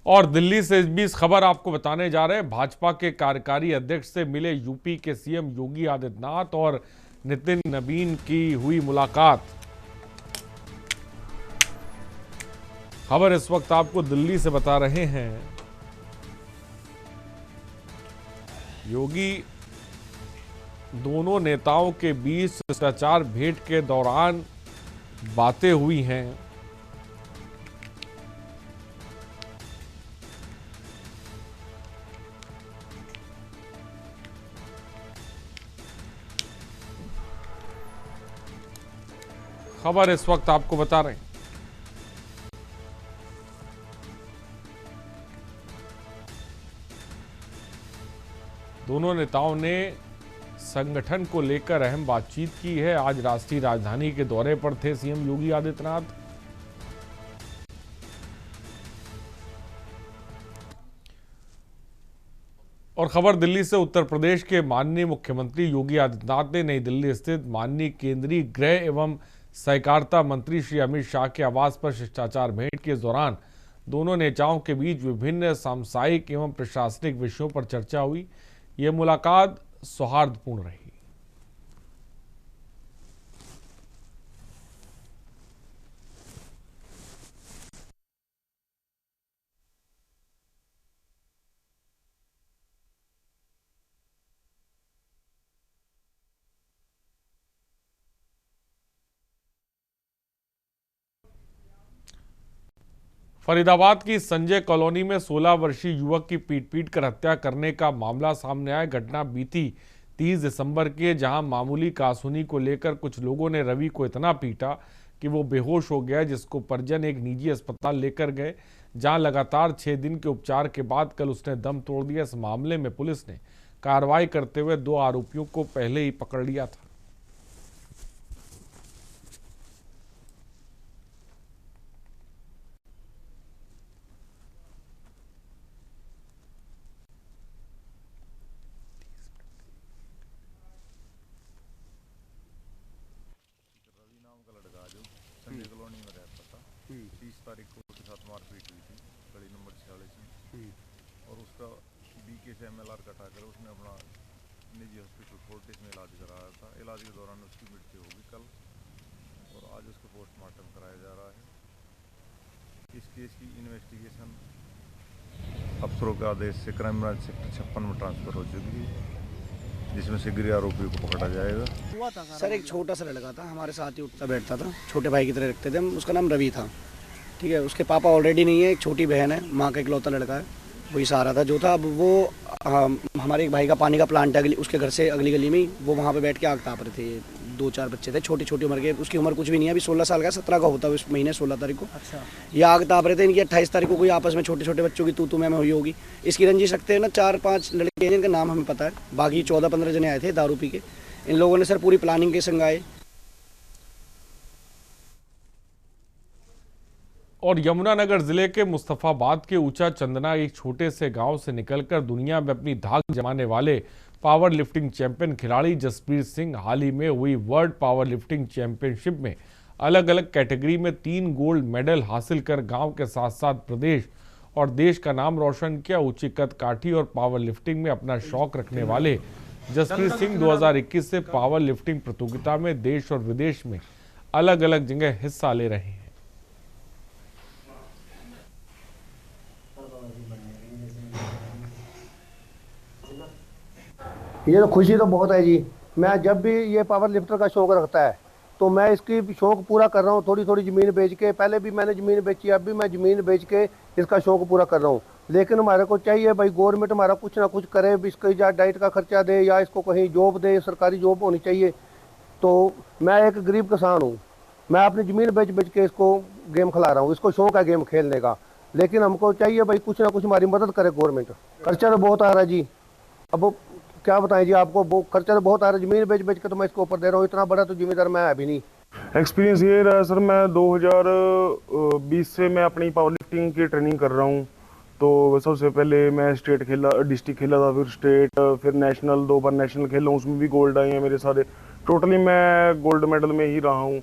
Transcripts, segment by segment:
और दिल्ली से इस बीच खबर आपको बताने जा रहे हैं। भाजपा के कार्यकारी अध्यक्ष से मिले यूपी के सीएम योगी आदित्यनाथ और नितिन नवीन की हुई मुलाकात। खबर इस वक्त आपको दिल्ली से बता रहे हैं। योगी दोनों नेताओं के बीच शिष्टाचार भेंट के दौरान बातें हुई हैं। खबर इस वक्त आपको बता रहे हैं। दोनों नेताओं ने संगठन को लेकर अहम बातचीत की है। आज राष्ट्रीय राजधानी के दौरे पर थे सीएम योगी आदित्यनाथ। और खबर दिल्ली से। उत्तर प्रदेश के माननीय मुख्यमंत्री योगी आदित्यनाथ ने नई दिल्ली स्थित माननीय केंद्रीय गृह एवं सहकारिता मंत्री श्री अमित शाह के आवास पर शिष्टाचार भेंट के दौरान दोनों नेताओं के बीच विभिन्न सांसायिक एवं प्रशासनिक विषयों पर चर्चा हुई। यह मुलाकात सौहार्दपूर्ण रही। फरीदाबाद की संजय कॉलोनी में 16 वर्षीय युवक की पीट कर हत्या करने का मामला सामने आया। घटना बीती 30 दिसंबर की है, जहां मामूली कासूनी को लेकर कुछ लोगों ने रवि को इतना पीटा कि वो बेहोश हो गया, जिसको परिजन एक निजी अस्पताल लेकर गए, जहां लगातार 6 दिन के उपचार के बाद कल उसने दम तोड़ दिया। इस मामले में पुलिस ने कार्रवाई करते हुए 2 आरोपियों को पहले ही पकड़ लिया था। संजय कॉलोनी में रहता था। 30 तारीख को उसके साथ मारपीट हुई थी गली नंबर 46 में, और उसका बीके से MLR कटाकर उसने अपना निजी हॉस्पिटल फोर्टिस में इलाज कराया था। इलाज के दौरान उसकी मृत्यु होगी कल, और आज उसका पोस्टमार्टम कराया जा रहा है। इस केस की इन्वेस्टिगेशन अफसरों के आदेश से क्राइम ब्रांच सेक्टर 56 में ट्रांसफर हो चुकी है, जिसमें से गृह आरोपी को पकड़ा जाएगा। सर एक छोटा सा लड़का था, हमारे साथ ही उठता बैठता था, छोटे भाई की तरह रखते थे हम। उसका नाम रवि था, ठीक है। उसके पापा ऑलरेडी नहीं है, एक छोटी बहन है, माँ का इकलौता लड़का है, वही सहारा था जो था। अब वो हमारे एक भाई का पानी का प्लांट है उसके घर से अगली गली में ही, वो वहाँ पे बैठ के आग ताप रहे थे। 2-4 बच्चे थे, छोटी छोटी उम्र के। उसकी उम्र कुछ भी नहीं है, अभी 16 साल का, 17 का होता है इस महीने 16 तारीख को। अच्छा। ये आग ताप रहे थे। इनकी 28 तारीख को कोई आपस में छोटे छोटे बच्चों की तू मैं हुई होगी। इसकी रंजिश रखते हैं ना। 4-5 लड़के हैं जिनका नाम हमें पता है, बाकी 14-15 जने आए थे दारू पी के। इन लोगों ने सर पूरी प्लानिंग के संग आए। और यमुनानगर जिले के मुस्तफाबाद के ऊंचा चंदना एक छोटे से गांव से निकलकर दुनिया में अपनी धाक जमाने वाले पावर लिफ्टिंग चैंपियन खिलाड़ी जसप्रीत सिंह हाल ही में हुई वर्ल्ड पावर लिफ्टिंग चैंपियनशिप में अलग अलग कैटेगरी में 3 गोल्ड मेडल हासिल कर गांव के साथ साथ प्रदेश और देश का नाम रोशन किया। ऊंची कद काठी और पावर लिफ्टिंग में अपना शौक रखने वाले जसप्रीत सिंह 2021 से पावर लिफ्टिंग प्रतियोगिता में देश और विदेश में अलग अलग जगह हिस्सा ले रहे हैं। ये तो खुशी तो बहुत है जी। मैं जब भी ये पावर लिफ्टर का शौक रखता है तो मैं इसकी शौक पूरा कर रहा हूँ। थोड़ी थोड़ी ज़मीन बेच के, पहले भी मैंने ज़मीन बेची, अब भी मैं ज़मीन बेच के इसका शौक पूरा कर रहा हूँ। लेकिन हमारे को चाहिए भाई गवर्नमेंट हमारा कुछ ना कुछ करे, इसको या डाइट का खर्चा दे या इसको कहीं जॉब दे, सरकारी जॉब होनी चाहिए। तो मैं एक गरीब किसान हूँ, मैं अपनी ज़मीन बेच बेच के इसको गेम खिला रहा हूँ। इसको शौक है गेम खेलने का, लेकिन हमको चाहिए भाई कुछ ना कुछ हमारी मदद करे गवर्नमेंट। खर्चा तो बहुत आ रहा है जी, अब क्या बताएं जी आपको, वो खर्चा तो बहुत आ रहा है। ज़मीन बेच बेच के तो मैं इसको ऊपर दे रहा हूँ, इतना बड़ा तो जिम्मेदार मैं अभी नहीं। एक्सपीरियंस ये रहा सर, मैं 2020 से मैं अपनी पावर लिफ्टिंग की ट्रेनिंग कर रहा हूँ। तो सबसे पहले मैं स्टेट खेला, डिस्ट्रिक्ट खेला था, फिर स्टेट, फिर नेशनल, 2 बार नेशनल खेला हूँ, उसमें भी गोल्ड आए हैं मेरे सारे। टोटली मैं गोल्ड मेडल में ही रहा हूँ।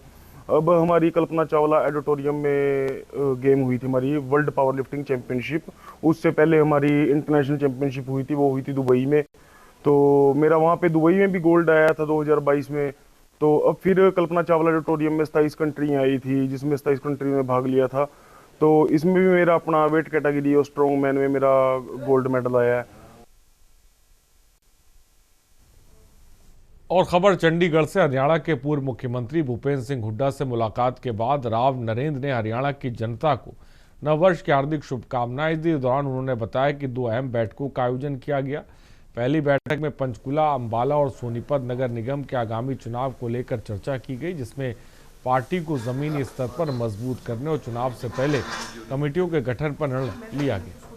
अब हमारी कल्पना चावला ऑडिटोरियम में गेम हुई थी, हमारी वर्ल्ड पावर लिफ्टिंग चैंपियनशिप। उससे पहले हमारी इंटरनेशनल चैंपियनशिप हुई थी, वो हुई थी दुबई में। तो मेरा वहाँ पे दुबई में भी गोल्ड आया था 2022 में। तो अब फिर कल्पना चावला ऑडिटोरियम में 27 कंट्री आई थी, जिसमें 27 कंट्री में भाग लिया था। तो इसमें भी मेरा अपना वेट कैटेगरी और स्ट्रॉन्ग मैन में मेरा गोल्ड मेडल आया है। और खबर चंडीगढ़ से। हरियाणा के पूर्व मुख्यमंत्री भूपेंद्र सिंह हुड्डा से मुलाकात के बाद राव नरेंद्र ने हरियाणा की जनता को नववर्ष की हार्दिक शुभकामनाएं दी। इस दौरान उन्होंने बताया कि 2 अहम बैठकों का आयोजन किया गया। पहली बैठक में पंचकुला, अंबाला और सोनीपत नगर निगम के आगामी चुनाव को लेकर चर्चा की गई, जिसमें पार्टी को जमीनी स्तर पर मजबूत करने और चुनाव से पहले कमेटियों के गठन पर निर्णय लिया गया।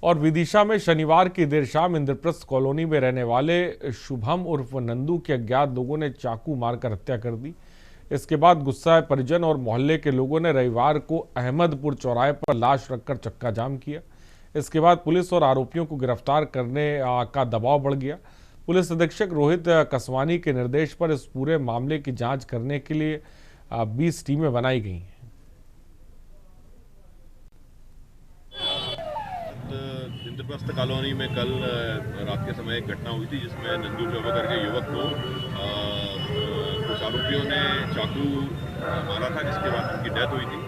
और विदिशा में शनिवार की देर शाम इंद्रप्रस्थ कॉलोनी में रहने वाले शुभम उर्फ नंदू के अज्ञात लोगों ने चाकू मारकर हत्या कर दी। इसके बाद गुस्साए परिजन और मोहल्ले के लोगों ने रविवार को अहमदपुर चौराहे पर लाश रखकर चक्का जाम किया। इसके बाद पुलिस और आरोपियों को गिरफ्तार करने का दबाव बढ़ गया। पुलिस अधीक्षक रोहित कसवानी के निर्देश पर इस पूरे मामले की जांच करने के लिए 20 टीमें बनाई गई हैं। इंद्रप्रस्थ कॉलोनी में कल रात के समय एक घटना हुई थी, जिसमें नंदू चौबे करके युवक को कुछ आरोपियों ने चाकू मारा था, जिसके बाद उनकी डेथ हुई थी।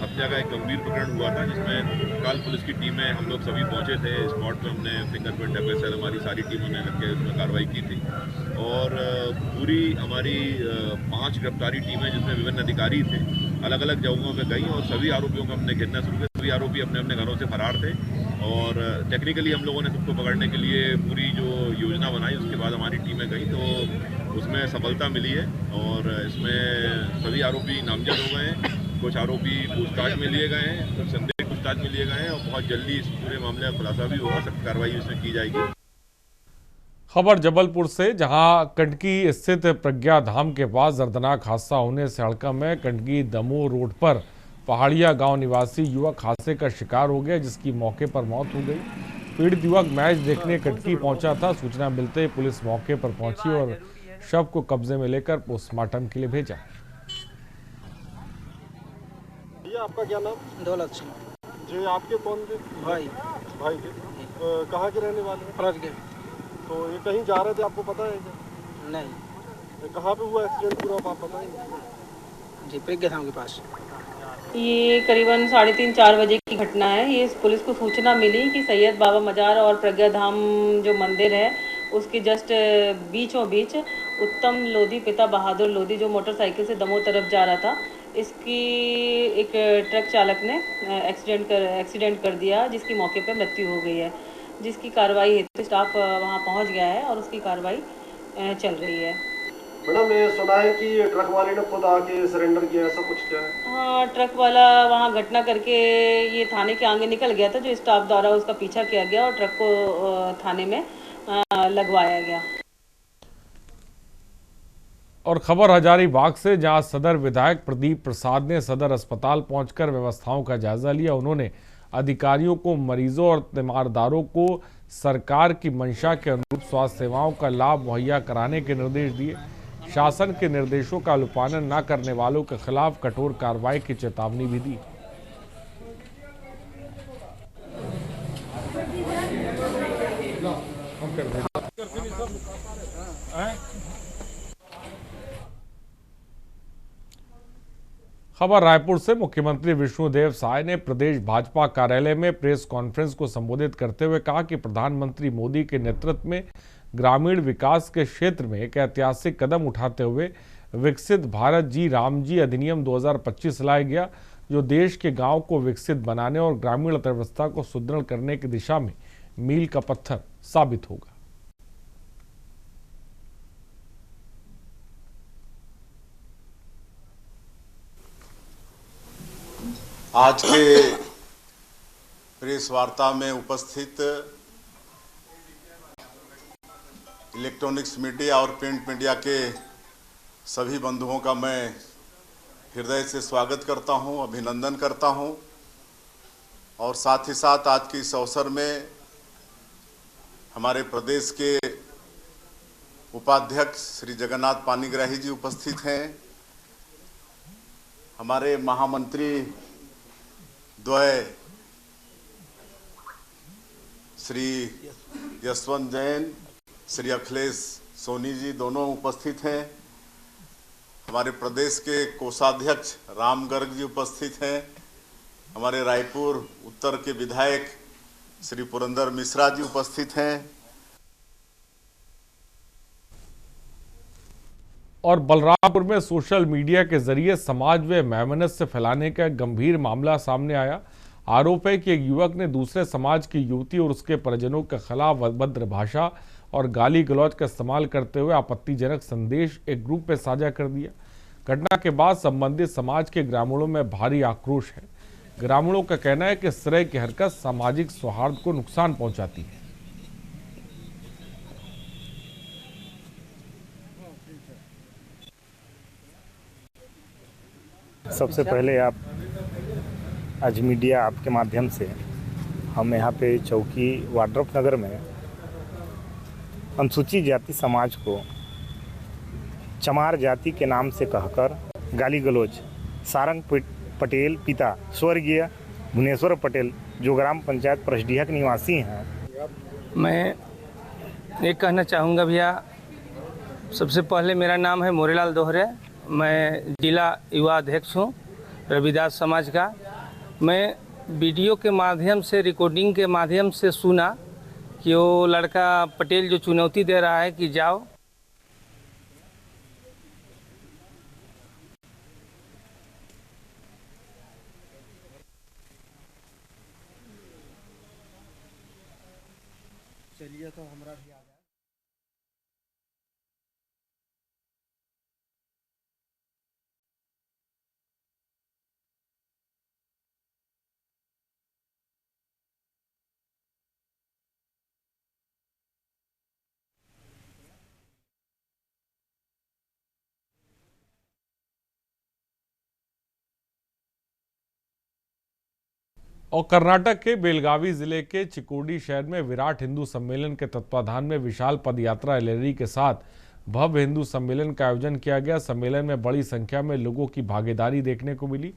हत्या का एक गंभीर प्रकरण हुआ था, जिसमें कल पुलिस की टीमें हम लोग सभी पहुंचे थे स्पॉट पे। हमने फिंगरप्रिंट FSL हमारी सारी टीमों ने लग के उसमें कार्रवाई की थी। और पूरी हमारी 5 गिरफ्तारी टीमें, जिसमें विभिन्न अधिकारी थे, अलग अलग जगहों पे गई और सभी आरोपियों को हमने घेरना शुरू किया। सभी आरोपी अपने अपने घरों से फरार थे और टेक्निकली हम लोगों ने सबको पकड़ने के लिए पूरी जो योजना बनाई, उसके बाद हमारी टीमें गई तो उसमें सफलता मिली है। और इसमें सभी आरोपी नामजद हो गए हैं, कुछ आरोपी पूछताछ में लिए गए हैं, कुछ संदिग्ध पूछताछ में लिए गए हैं और बहुत जल्दी इस पूरे मामले का खुलासा भी होगा, सख्त कार्रवाई इसमें की जाएगी। खबर जबलपुर से, जहां कंटकी स्थित प्रज्ञा धाम के पास दर्दनाक हादसा होने से हड़कंप है। कंटकी दमोह रोड पर पहाड़िया गांव निवासी युवक हादसे का शिकार हो गया, जिसकी मौके पर मौत हो गई। पीड़ित युवक मैच देखने कंटकी पहुंचा था। सूचना मिलते ही पुलिस मौके पर पहुंची और शव को कब्जे में लेकर पोस्टमार्टम के लिए भेजा। आपका क्या नाम? दौलत सिंह जी। आपके कौन थे? भाई के कहाँ के रहने वाले हैं? फर्ज के। तो ये कहीं जा रहे थे, आपको पता है क्या? नहीं। कहाँ पे हुआ एक्सीडेंट पूरा, आप बताएंगे? जी, प्रज्ञा धाम के पास। ये करीबन 3:30-4 बजे की घटना है। ये पुलिस को सूचना मिली कि सैयद बाबा मजार और प्रज्ञा धाम जो मंदिर है, उसके जस्ट बीचों बीच उत्तम लोधी पिता बहादुर लोधी, जो मोटरसाइकिल से दमोह तरफ जा रहा था, इसकी एक ट्रक चालक ने एक्सीडेंट कर दिया, जिसकी मौके पर मृत्यु हो गई है। जिसकी कार्रवाई हेतु स्टाफ वहां पहुंच गया है और उसकी कार्रवाई चल रही है। मैडम, मैं सुना है कि ट्रक वाले ने खुद आके सरेंडर किया, ऐसा कुछ क्या है? हाँ, ट्रक वाला वहाँ घटना करके ये थाने के आगे निकल गया था, जो स्टाफ द्वारा उसका पीछा किया गया और ट्रक को थाने में लगवाया गया। और खबर हजारीबाग से, जहां सदर विधायक प्रदीप प्रसाद ने सदर अस्पताल पहुंचकर व्यवस्थाओं का जायजा लिया। उन्होंने अधिकारियों को मरीजों और तीमारदारों को सरकार की मंशा के अनुरूप स्वास्थ्य सेवाओं का लाभ मुहैया कराने के निर्देश दिए। शासन के निर्देशों का अनुपालन न करने वालों के खिलाफ कठोर कार्रवाई की चेतावनी भी दी। खबर रायपुर से, मुख्यमंत्री विष्णुदेव साय ने प्रदेश भाजपा कार्यालय में प्रेस कॉन्फ्रेंस को संबोधित करते हुए कहा कि प्रधानमंत्री मोदी के नेतृत्व में ग्रामीण विकास के क्षेत्र में एक ऐतिहासिक कदम उठाते हुए विकसित भारत जी राम जी अधिनियम 2025 लाया गया, जो देश के गांव को विकसित बनाने और ग्रामीण अर्थव्यवस्था को सुदृढ़ करने की दिशा में मील का पत्थर साबित होगा। आज के प्रेस वार्ता में उपस्थित इलेक्ट्रॉनिक्स मीडिया और प्रिंट मीडिया के सभी बंधुओं का मैं हृदय से स्वागत करता हूं, अभिनंदन करता हूं और साथ ही साथ आज के इस अवसर में हमारे प्रदेश के उपाध्यक्ष श्री जगन्नाथ पानीग्राही जी उपस्थित हैं। हमारे महामंत्री द्वय श्री यशवंत जैन, श्री अखिलेश सोनी जी दोनों उपस्थित हैं। हमारे प्रदेश के कोषाध्यक्ष राम गर्ग जी उपस्थित हैं। हमारे रायपुर उत्तर के विधायक श्री पुरंदर मिश्रा जी उपस्थित हैं। और बलरामपुर में सोशल मीडिया के जरिए समाज में वैमनस्य फैलाने का गंभीर मामला सामने आया। आरोप है कि एक युवक ने दूसरे समाज की युवती और उसके परिजनों के खिलाफ अभद्र भाषा और गाली गलौज का इस्तेमाल करते हुए आपत्तिजनक संदेश एक ग्रुप में साझा कर दिया। घटना के बाद संबंधित समाज के ग्रामीणों में भारी आक्रोश है। ग्रामीणों का कहना है कि इस तरह की हरकत सामाजिक सौहार्द को नुकसान पहुंचाती है। सबसे पहले आप आज मीडिया आपके माध्यम से हम यहाँ पे चौकी वाड्रफ नगर में अनुसूचित जाति समाज को चमार जाति के नाम से कहकर गाली गलौज सारंग पटेल पिता स्वर्गीय भुवनेश्वर पटेल जो ग्राम पंचायत परसडीहा के निवासी हैं। मैं ये कहना चाहूँगा भैया, सबसे पहले मेरा नाम है मोरेलाल दोहरे। मैं जिला युवा अध्यक्ष हूँ रविदास समाज का। मैं वीडियो के माध्यम से, रिकॉर्डिंग के माध्यम से सुना कि वो लड़का पटेल जो चुनौती दे रहा है कि जाओ चलिए तो हमारा भी आ गया। और कर्नाटक के बेलगावी जिले के चिकोडी शहर में विराट हिंदू सम्मेलन के तत्वाधान में विशाल पदयात्रा रैली के साथ भव्य हिंदू सम्मेलन का आयोजन किया गया। सम्मेलन में बड़ी संख्या में लोगों की भागीदारी देखने को मिली।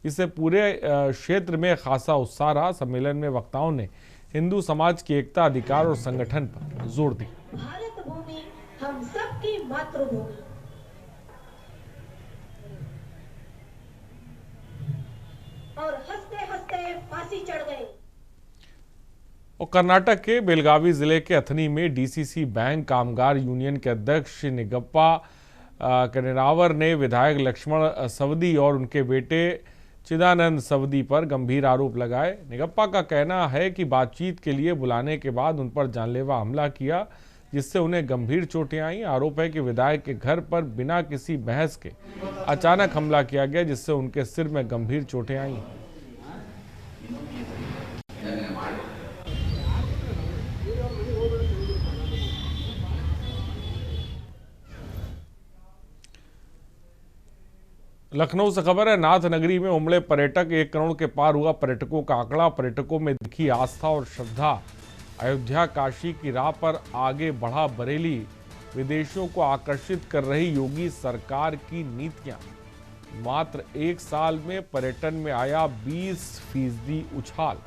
इससे पूरे क्षेत्र में खासा उत्साह रहा। सम्मेलन में वक्ताओं ने हिंदू समाज की एकता, अधिकार और संगठन पर जोर दिया। भारत भूमि हम सबकी मातृभूमि, और हंसते हंसते फांसी चढ़ गए। और कर्नाटक के बेलगावी जिले के अथनी में डीसीसी बैंक कामगार यूनियन के अध्यक्ष निगप्पा कनेरावर ने विधायक लक्ष्मण सवदी और उनके बेटे चिदानंद सवदी पर गंभीर आरोप लगाए। निगप्पा का कहना है कि बातचीत के लिए बुलाने के बाद उन पर जानलेवा हमला किया, जिससे उन्हें गंभीर चोटें आईं। आरोप है कि विधायक के घर पर बिना किसी बहस के अचानक हमला किया गया, जिससे उनके सिर में गंभीर चोटें आईं। लखनऊ से खबर है, नाथ नगरी में उमड़े पर्यटक। 1 करोड़ के पार हुआ पर्यटकों का आंकड़ा। पर्यटकों में दिखी आस्था और श्रद्धा। अयोध्या काशी की राह पर आगे बढ़ा बरेली। विदेशियों को आकर्षित कर रही योगी सरकार की नीतियां। मात्र 1 साल में पर्यटन में आया 20% उछाल।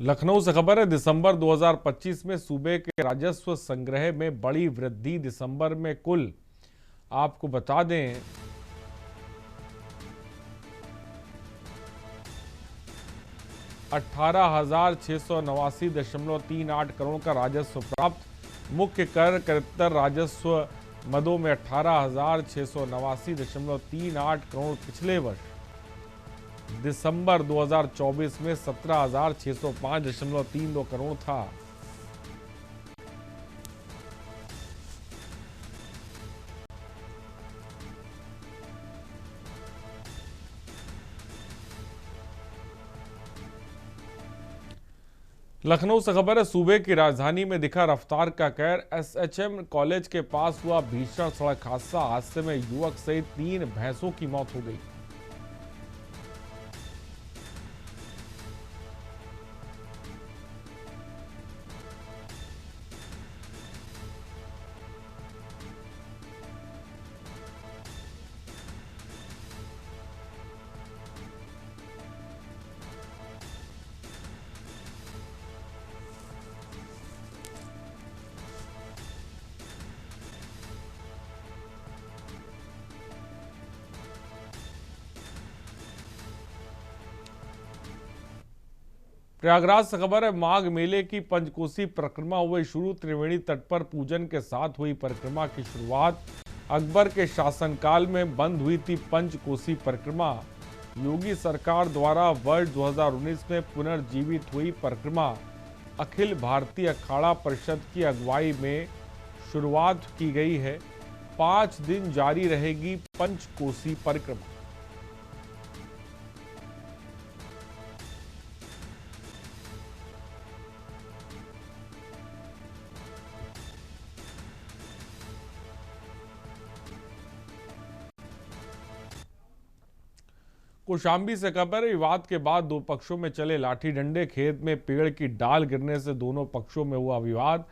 लखनऊ से खबर है, दिसंबर 2025 में सूबे के राजस्व संग्रह में बड़ी वृद्धि। दिसंबर में कुल आपको बता दें 18,689.38 करोड़ का राजस्व प्राप्त। मुख्य कर करेत्तर राजस्व मदों में 18,689.38 करोड़ पिछले वर्ष दिसंबर 2024 में 17,605.32 करोड़ था। लखनऊ से खबर है, सूबे की राजधानी में दिखा रफ्तार का कहर। एसएचएम कॉलेज के पास हुआ भीषण सड़क हादसा। हादसे में युवक सहित 3 भैंसों की मौत हो गई। प्रयागराज से खबर है, माघ मेले की पंचकोसी परिक्रमा हुई शुरू। त्रिवेणी तट पर पूजन के साथ हुई परिक्रमा की शुरुआत। अकबर के शासनकाल में बंद हुई थी पंचकोसी परिक्रमा। योगी सरकार द्वारा वर्ष 2019 में पुनर्जीवित हुई परिक्रमा अखिल भारतीय अखाड़ा परिषद की अगुवाई में शुरुआत की गई है। 5 दिन जारी रहेगी पंचकोसी परिक्रमा। कौशाम्बी से खबर है, विवाद के बाद 2 पक्षों में चले लाठी डंडे। खेत में पेड़ की डाल गिरने से दोनों पक्षों में हुआ विवाद।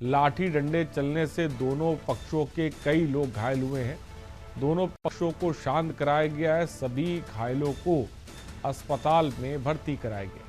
लाठी डंडे चलने से दोनों पक्षों के कई लोग घायल हुए हैं। दोनों पक्षों को शांत कराया गया है। सभी घायलों को अस्पताल में भर्ती कराया गया।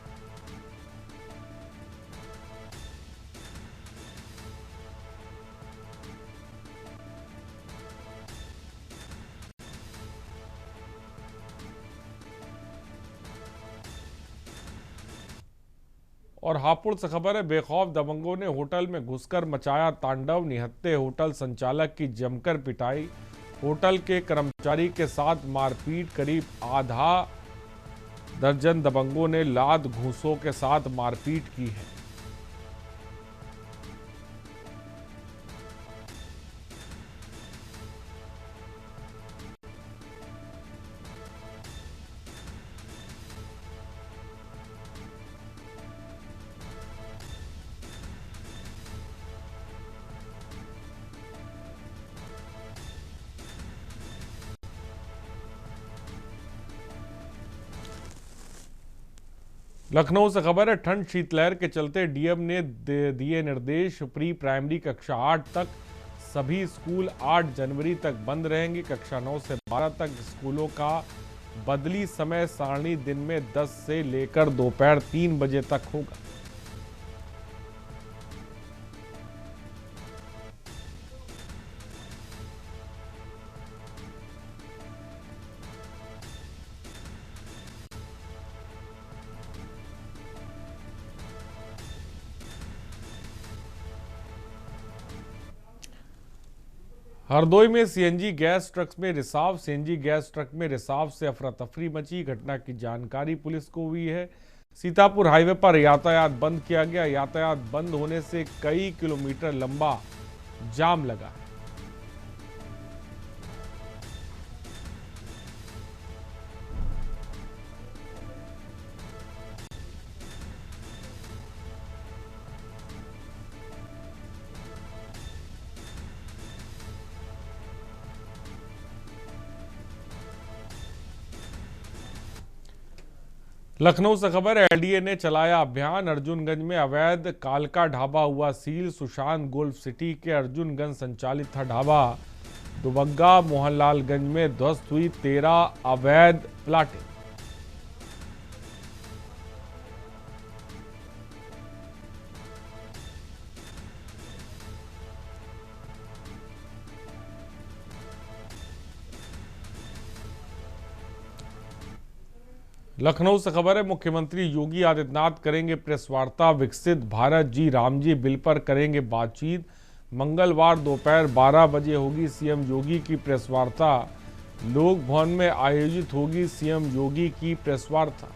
और हापुड़ से खबर है, बेखौफ दबंगों ने होटल में घुसकर मचाया तांडव। निहत्थे होटल संचालक की जमकर पिटाई। होटल के कर्मचारी के साथ मारपीट। करीब आधा दर्जन दबंगों ने लात घूंसों के साथ मारपीट की है। लखनऊ से खबर है, ठंड शीतलहर के चलते डीएम ने दिए निर्देश। प्री प्राइमरी कक्षा 8 तक सभी स्कूल 8 जनवरी तक बंद रहेंगे। कक्षा 9 से 12 तक स्कूलों का बदली समय सारणी दिन में 10 से लेकर दोपहर 3 बजे तक होगा। हरदोई में सीएनजी गैस ट्रक में रिसाव। सीएनजी गैस ट्रक में रिसाव से अफरा तफरी मची। घटना की जानकारी पुलिस को हुई है। सीतापुर हाईवे पर यातायात बंद किया गया। यातायात बंद होने से कई किलोमीटर लंबा जाम लगा। लखनऊ से खबर है, एलडीए ने चलाया अभियान। अर्जुनगंज में अवैध कालका ढाबा हुआ सील। सुशांत गोल्फ सिटी के अर्जुनगंज संचालित था ढाबा। दुबग्गा मोहनलालगंज में ध्वस्त हुई 13 अवैध प्लाटिंग। लखनऊ से खबर है, मुख्यमंत्री योगी आदित्यनाथ करेंगे प्रेस वार्ता। विकसित भारत जी रामजी बिल पर करेंगे बातचीत। मंगलवार दोपहर 12 बजे होगी सीएम योगी की प्रेस वार्ता। लोक भवन में आयोजित होगी सीएम योगी की प्रेस वार्ता।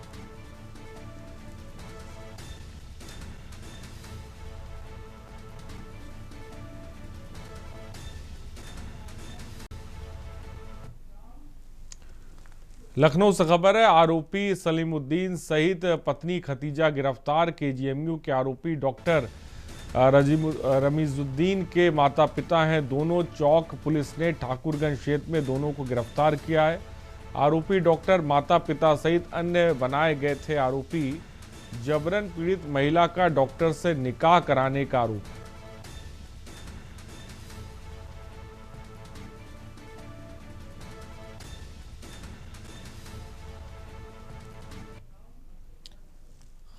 लखनऊ से खबर है, आरोपी सलीमुद्दीन सहित पत्नी खतीजा गिरफ्तार। केजीएमयू के आरोपी डॉक्टर रमीजुद्दीन के माता पिता हैं दोनों। चौक पुलिस ने ठाकुरगंज क्षेत्र में दोनों को गिरफ्तार किया है। आरोपी डॉक्टर माता पिता सहित अन्य बनाए गए थे आरोपी। जबरन पीड़ित महिला का डॉक्टर से निकाह कराने का आरोप।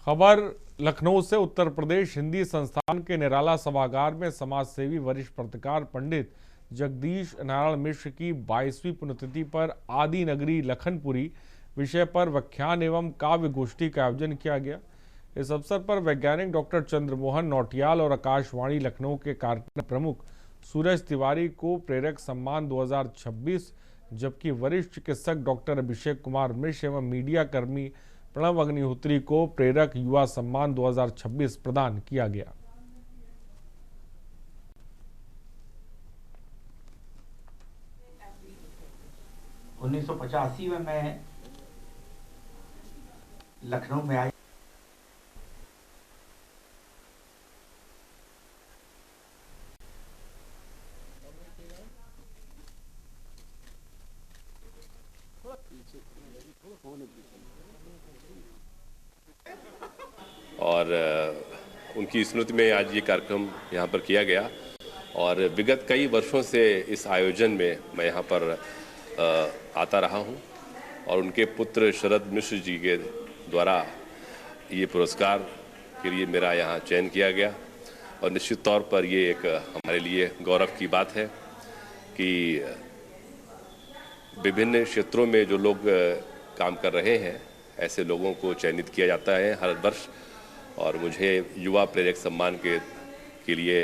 खबर लखनऊ से। उत्तर प्रदेश हिंदी संस्थान के निराला सभागार में समाजसेवी वरिष्ठ पत्रकार पंडित जगदीश नारायण मिश्र की 22वीं पुण्यतिथि पर आदि नगरी लखनपुरी विषय पर व्याख्यान एवं काव्य गोष्ठी का आयोजन किया गया। इस अवसर पर वैज्ञानिक डॉक्टर चंद्रमोहन नौटियाल और आकाशवाणी लखनऊ के कार्यक्रम प्रमुख सूरज तिवारी को प्रेरक सम्मान 2026, जबकि वरिष्ठ चिकित्सक डॉक्टर अभिषेक कुमार मिश्र एवं मीडिया कर्मी प्रणव अग्निहोत्री को प्रेरक युवा सम्मान 2026 प्रदान किया गया। उन्नीस सौ 85 में मैं लखनऊ में आई। और उनकी स्मृति में आज ये कार्यक्रम यहाँ पर किया गया। और विगत कई वर्षों से इस आयोजन में मैं यहाँ पर आता रहा हूँ और उनके पुत्र शरद मिश्र जी के द्वारा ये पुरस्कार के लिए मेरा यहाँ चयन किया गया। और निश्चित तौर पर ये एक हमारे लिए गौरव की बात है कि विभिन्न क्षेत्रों में जो लोग काम कर रहे हैं ऐसे लोगों को चयनित किया जाता है हर वर्ष। और मुझे युवा प्रेरक सम्मान के लिए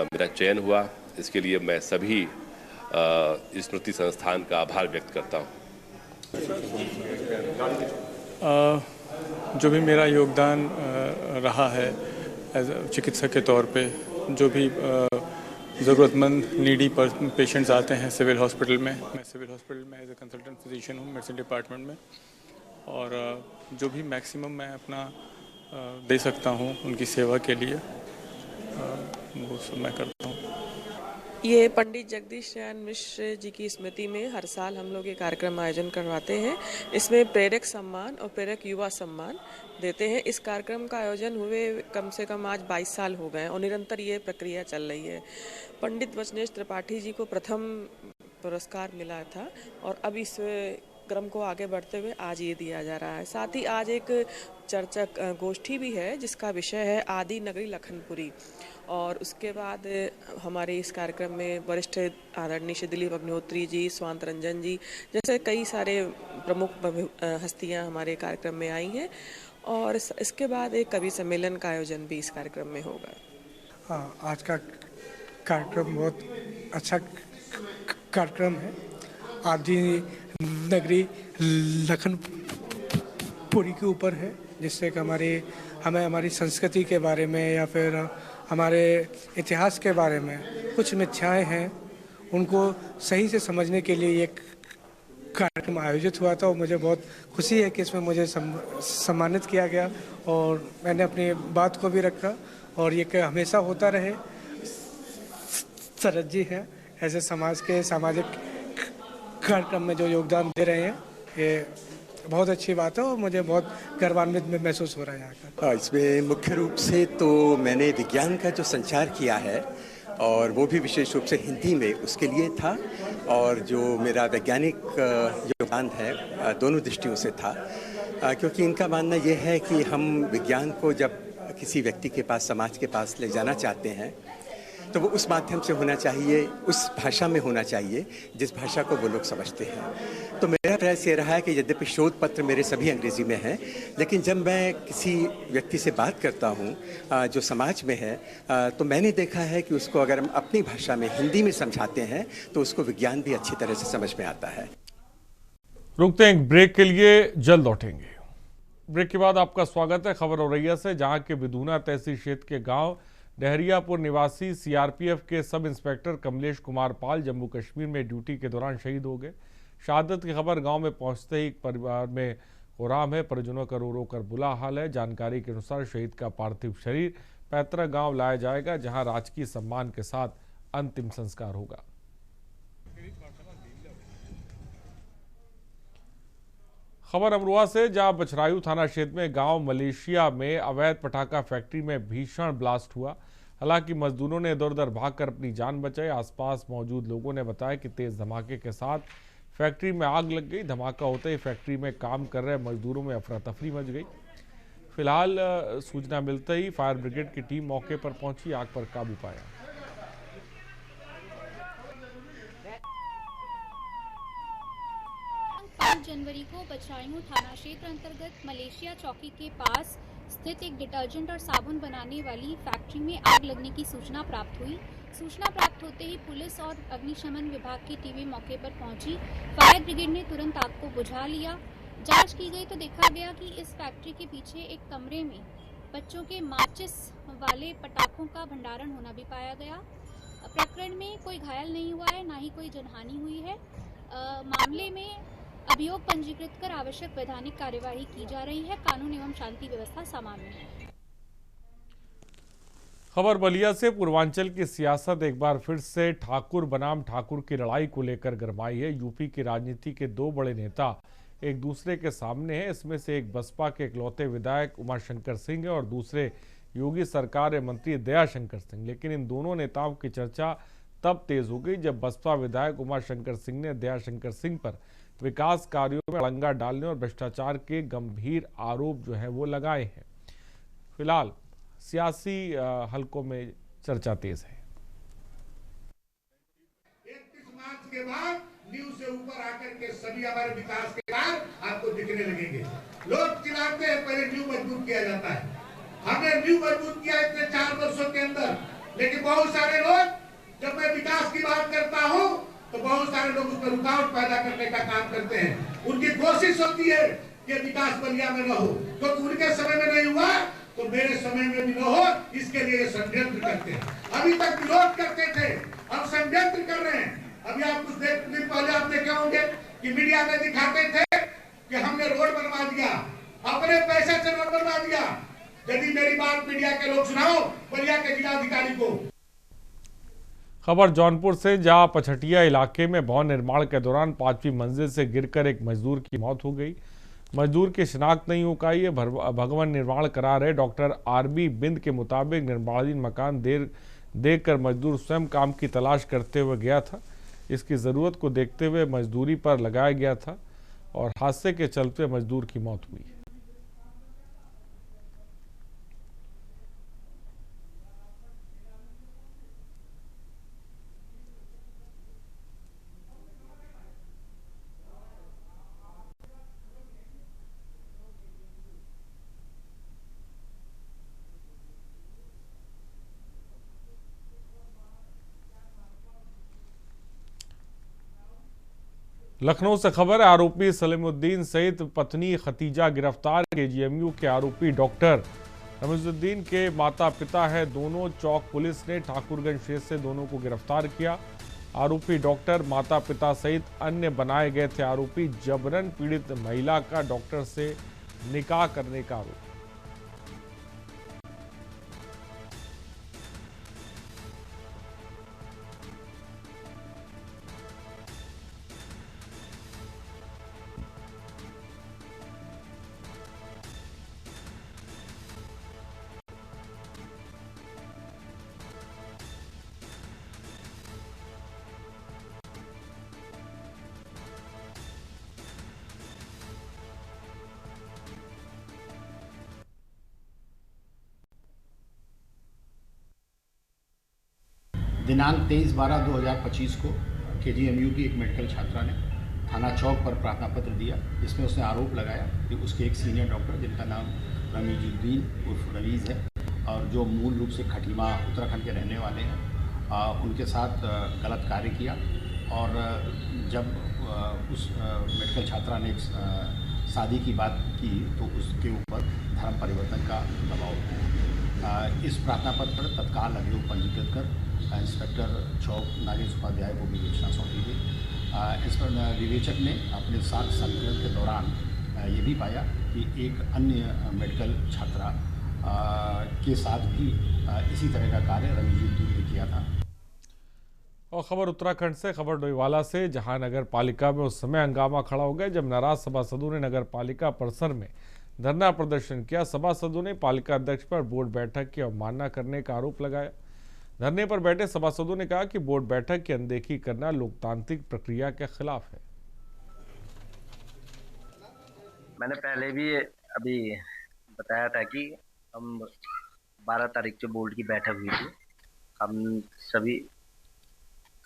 मेरा चयन हुआ। इसके लिए मैं सभी स्मृति संस्थान का आभार व्यक्त करता हूँ। जो भी मेरा योगदान रहा है एज चिकित्सक के तौर पे, जो भी ज़रूरतमंद नीडी पेशेंट्स आते हैं सिविल हॉस्पिटल में, मैं सिविल हॉस्पिटल में एज ए कंसल्टेंट फिजिशियन हूँ मेडिसिन डिपार्टमेंट में। और जो भी मैक्सिमम मैं अपना दे सकता हूँ उनकी सेवा के लिए वो सब मैं करता हूँ। ये पंडित जगदीश नारायण मिश्र जी की स्मृति में हर साल हम लोग ये कार्यक्रम आयोजन करवाते हैं। इसमें प्रेरक सम्मान और प्रेरक युवा सम्मान देते हैं। इस कार्यक्रम का आयोजन हुए कम से कम आज 22 साल हो गए और निरंतर ये प्रक्रिया चल रही है। पंडित वचनेश त्रिपाठी जी को प्रथम पुरस्कार मिला था और अब इस क्रम को आगे बढ़ते हुए आज ये दिया जा रहा है। साथ ही आज एक चर्चा गोष्ठी भी है जिसका विषय है आदि नगरी लखनपुरी। और उसके बाद हमारे इस कार्यक्रम में वरिष्ठ आदरणीय श्री दिलीप अग्निहोत्री जी, स्वांत रंजन जी जैसे कई सारे प्रमुख हस्तियां हमारे कार्यक्रम में आई हैं। और इसके बाद एक कवि सम्मेलन का आयोजन भी इस कार्यक्रम में होगा। हाँ, आज का कार्यक्रम बहुत अच्छा कार्यक्रम है। आदि नगरी लखनपुरी के ऊपर है, जिससे कि हमें हमारी संस्कृति के बारे में या फिर हमारे इतिहास के बारे में कुछ मिथ्याएं हैं उनको सही से समझने के लिए एक कार्यक्रम आयोजित हुआ था। और मुझे बहुत खुशी है कि इसमें मुझे सम्मानित किया गया और मैंने अपनी बात को भी रखा। और ये हमेशा होता रहे। शरद जी हैं ऐसे समाज के सामाजिक कार्यक्रम में जो योगदान दे रहे हैं, ये बहुत अच्छी बात है और मुझे बहुत गर्वान्वित महसूस हो रहा है यहाँ का। इसमें मुख्य रूप से तो मैंने विज्ञान का जो संचार किया है और वो भी विशेष रूप से हिंदी में, उसके लिए था। और जो मेरा वैज्ञानिक योगदान है दोनों दृष्टियों से था, क्योंकि इनका मानना ये है कि हम विज्ञान को जब किसी व्यक्ति के पास, समाज के पास ले जाना चाहते हैं तो वो उस माध्यम से होना चाहिए, उस भाषा में होना चाहिए जिस भाषा को वो लोग समझते हैं। तो मेरा प्रयास ये रहा है कि यद्यपि शोध पत्र मेरे सभी अंग्रेजी में हैं, लेकिन जब मैं किसी व्यक्ति से बात करता हूँ जो समाज में है, तो मैंने देखा है कि उसको अगर हम अपनी भाषा में, हिंदी में समझाते हैं तो उसको विज्ञान भी अच्छी तरह से समझ में आता है। रुकते हैं एक ब्रेक के लिए, जल्द लौटेंगे। ब्रेक के बाद आपका स्वागत है खबर औरैया से, जहाँ के बिदूना तहसील क्षेत्र के गाँव डहरियापुर निवासी सीआरपीएफ के सब इंस्पेक्टर कमलेश कुमार पाल जम्मू कश्मीर में ड्यूटी के दौरान शहीद हो गए। शहादत की खबर गांव में पहुंचते ही परिवार में कोहराम है। परिजनों का रो रो कर बुरा हाल है। जानकारी के अनुसार शहीद का पार्थिव शरीर पैतृक गांव लाया जाएगा, जहां राजकीय सम्मान के साथ अंतिम संस्कार होगा। खबर अमरोहा से, जहां बछरायू थाना क्षेत्र में गांव मलेशिया में अवैध पटाखा फैक्ट्री में भीषण ब्लास्ट हुआ। हालांकि मजदूरों ने इधर उधर भागकर अपनी जान बचाई। आसपास मौजूद लोगों ने बताया कि तेज धमाके के साथ फैक्ट्री में आग लग गई। धमाका होते ही फैक्ट्री में काम कर रहे मजदूरों में अफरा तफरी मच गई। फिलहाल सूचना मिलते ही फायर ब्रिगेड की टीम मौके पर पहुंची, आग पर काबू पाया। 5 जनवरी को बछरायू थाना क्षेत्र अंतर्गत मलेशिया चौकी के पास स्थित एक डिटर्जेंट और साबुन बनाने वाली फैक्ट्री में आग लगने की सूचना प्राप्त हुई। सूचना प्राप्त होते ही पुलिस और अग्निशमन विभाग की टीमें मौके पर पहुंची। फायर ब्रिगेड ने तुरंत आग को बुझा लिया। जांच की गई तो देखा गया कि इस फैक्ट्री के पीछे एक कमरे में बच्चों के माचिस वाले पटाखों का भंडारण होना भी पाया गया। प्रकरण में कोई घायल नहीं हुआ है, ना ही कोई जनहानि हुई है। मामले में अभियोग पंजीकृत कर आवश्यक वैधानिक कार्यवाही की जा रही है। कानून एवं शांति व्यवस्था सामान्य है। खबर बलिया से, पूर्वांचल की सियासत एक बार फिर से ठाकुर बनाम ठाकुर की लड़ाई को लेकर गरमाई है। यूपी की राजनीति के दो बड़े नेता एक दूसरे के सामने हैं। इसमें से एक बसपा के इकलौते विधायक उमाशंकर सिंह है और दूसरे योगी सरकार में मंत्री दयाशंकर सिंह। लेकिन इन दोनों नेताओं की चर्चा तब तेज हो गई जब बसपा विधायक उमाशंकर सिंह ने दयाशंकर सिंह पर विकास कार्यों में अड़ंगा डालने और भ्रष्टाचार के गंभीर आरोप जो है वो लगाए हैं। फिलहाल सियासी हलकों में चर्चा तेज है। 31 मार्च के बाद न्यूज से ऊपर आकर के सभी हमारे विकास के कार्य आपको दिखने लगेंगे। लोग चिल्लाते हैं पहले न्यू मजबूत किया जाता है। हमने न्यू मजबूत किया इतने 4 वर्षों के अंदर, लेकिन बहुत सारे लोग, जब मैं विकास की बात करता हूँ तो बहुत सारे लोग उस पर रुकावट पैदा करने का काम करते हैं। उनकी कोशिश होती है कि विकास बलिया में न हो, तो उनके समय में नहीं हुआ तो मेरे समय में भी न हो, इसके लिए षड्यंत्र करते हैं। अभी तक विरोध करते थे, अब षड्यंत्र कर रहे हैं। अभी आप कुछ दिन पहले आप देखे होंगे कि मीडिया में दिखाते थे कि हमने रोड बनवा दिया, अपने पैसे से रोड बनवा दिया। यदि मेरी बात मीडिया के लोग सुनाओ बलिया के जिलाधिकारी को। खबर जौनपुर से, जहां पछटिया इलाके में भवन निर्माण के दौरान 5वीं मंजिल से गिरकर एक मजदूर की मौत हो गई। मजदूर की शिनाख्त नहीं हो पाई है। भवन निर्माण करा रहे डॉक्टर आरबी बिंद के मुताबिक निर्माणाधीन मकान देखकर मजदूर स्वयं काम की तलाश करते हुए गया था। इसकी ज़रूरत को देखते हुए मजदूरी पर लगाया गया था और हादसे के चलते मजदूर की मौत हुई। लखनऊ से खबर है, आरोपी सलीमुद्दीन सहित पत्नी खतीजा गिरफ्तार। केजीएमयू के आरोपी डॉक्टर रमीजुद्दीन के माता पिता है दोनों। चौक पुलिस ने ठाकुरगंज क्षेत्र से दोनों को गिरफ्तार किया। आरोपी डॉक्टर, माता पिता सहित अन्य बनाए गए थे आरोपी। जबरन पीड़ित महिला का डॉक्टर से निकाह करने का आरोप। दिनांक 23/12/2025 को केजीएमयू की एक मेडिकल छात्रा ने थाना चौक पर प्रार्थना पत्र दिया, जिसमें उसने आरोप लगाया कि उसके एक सीनियर डॉक्टर जिनका नाम रमीजुद्दीन उर्फ रवीज़ है और जो मूल रूप से खटीमा उत्तराखंड के रहने वाले हैं, उनके साथ गलत कार्य किया। और जब उस मेडिकल छात्रा ने शादी की बात की तो उसके ऊपर धर्म परिवर्तन का दबाव। इस प्रार्थना पत्र पर तत्काल अभियोग पंजीकृत कर इंस्पेक्टर चौक नागेश उपाध्याय को विवेचना सौंपी गई। इस पर विवेचक ने अपने साक्ष्य संकलन के दौरान ये भी पाया कि एक अन्य मेडिकल छात्रा के साथ भी इसी तरह का कार्य रमीजुद्दीन ने किया था। और खबर उत्तराखंड से, खबर डोईवाला से, जहां नगर पालिका में उस समय हंगामा खड़ा हो गया जब नाराज सभासदों ने नगर पालिका परिसर में धरना प्रदर्शन किया। सभासदों ने पालिका अध्यक्ष पर बोर्ड बैठक की अवमानना करने का आरोप लगाया। धरने पर बैठे सभासदों ने कहा कि बोर्ड बैठक की अनदेखी करना लोकतांत्रिक प्रक्रिया के खिलाफ है। मैंने पहले भी अभी बताया था कि हम 12 तारीख को बोर्ड की बैठक हुई थी, हम सभी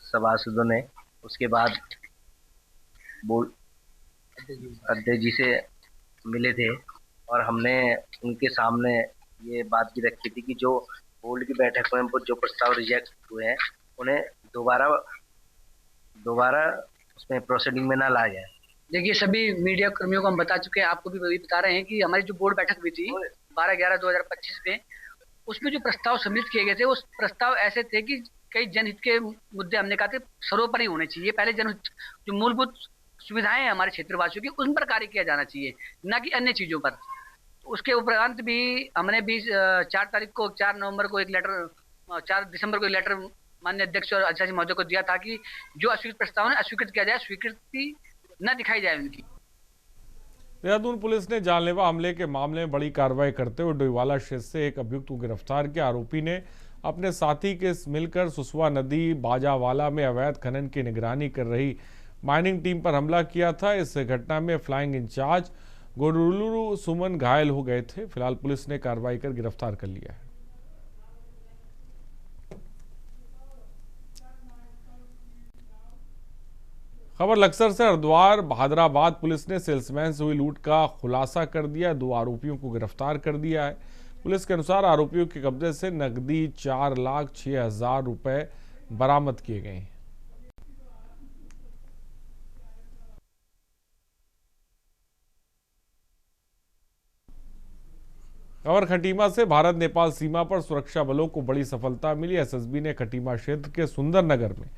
सभासदों ने उसके बाद बोर्ड अध्यक्ष जी से मिले थे और हमने उनके सामने ये बात भी रखी थी कि जो बोर्ड की बैठक में जो प्रस्ताव रिजेक्ट हुए हैं उन्हें दोबारा उसमें प्रोसीडिंग में ना लाया जाए। देखिए, सभी मीडिया कर्मियों को हम बता चुके हैं, आपको भी वही बता रहे हैं कि हमारी जो बोर्ड बैठक हुई थी 12/11/2025 में, उसमें जो प्रस्ताव सम्मिलित किए गए थे उस प्रस्ताव ऐसे थे कि कई जनहित के मुद्दे हमने कहा थे सर्वोपरि होने चाहिए। पहले जनहित जो मूलभूत सुविधाएं हैं हमारे क्षेत्रवासियों की, उन पर कार्य किया जाना चाहिए, ना कि अन्य चीज़ों पर। उसके उपरांत भी हमने 4 नवंबर को एक लेटर, 4 दिसंबर को एक लेटर माननीय अध्यक्ष और अध्यक्ष महोदय को दिया था कि जो अस्वीकृत प्रस्ताव है अस्वीकृत किया जाए, स्वीकृति न दिखाई जाए उनकी। देहरादून पुलिस ने जानलेवा हमले के मामले में बड़ी कार्रवाई करते हुए डोईवाला क्षेत्र से एक अभियुक्त को गिरफ्तार किया। आरोपी ने अपने साथी के मिलकर सुसवा नदी बाजावाला में अवैध खनन की निगरानी कर रही माइनिंग टीम पर हमला किया था। इस घटना में फ्लाइंग इंचार्ज गोडुलू सुमन घायल हो गए थे। फिलहाल पुलिस ने कार्रवाई कर गिरफ्तार कर लिया है। खबर लक्सर से, हरिद्वार भादराबाद पुलिस ने सेल्समैन से हुई लूट का खुलासा कर दिया। 2 आरोपियों को गिरफ्तार कर दिया है। पुलिस के अनुसार आरोपियों के कब्जे से नकदी 4,06,000 रुपए बरामद किए गए हैं। खबर खटीमा से, भारत नेपाल सीमा पर सुरक्षा बलों को बड़ी सफलता मिली। एसएसबी ने खटीमा क्षेत्र के सुंदरनगर में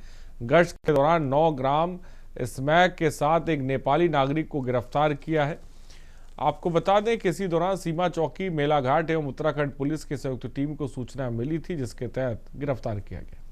गश्त के दौरान 9 ग्राम स्मैक के साथ एक नेपाली नागरिक को गिरफ्तार किया है। आपको बता दें कि इसी दौरान सीमा चौकी, मेलाघाट एवं उत्तराखंड पुलिस की संयुक्त टीम को सूचना मिली थी, जिसके तहत गिरफ्तार किया गया।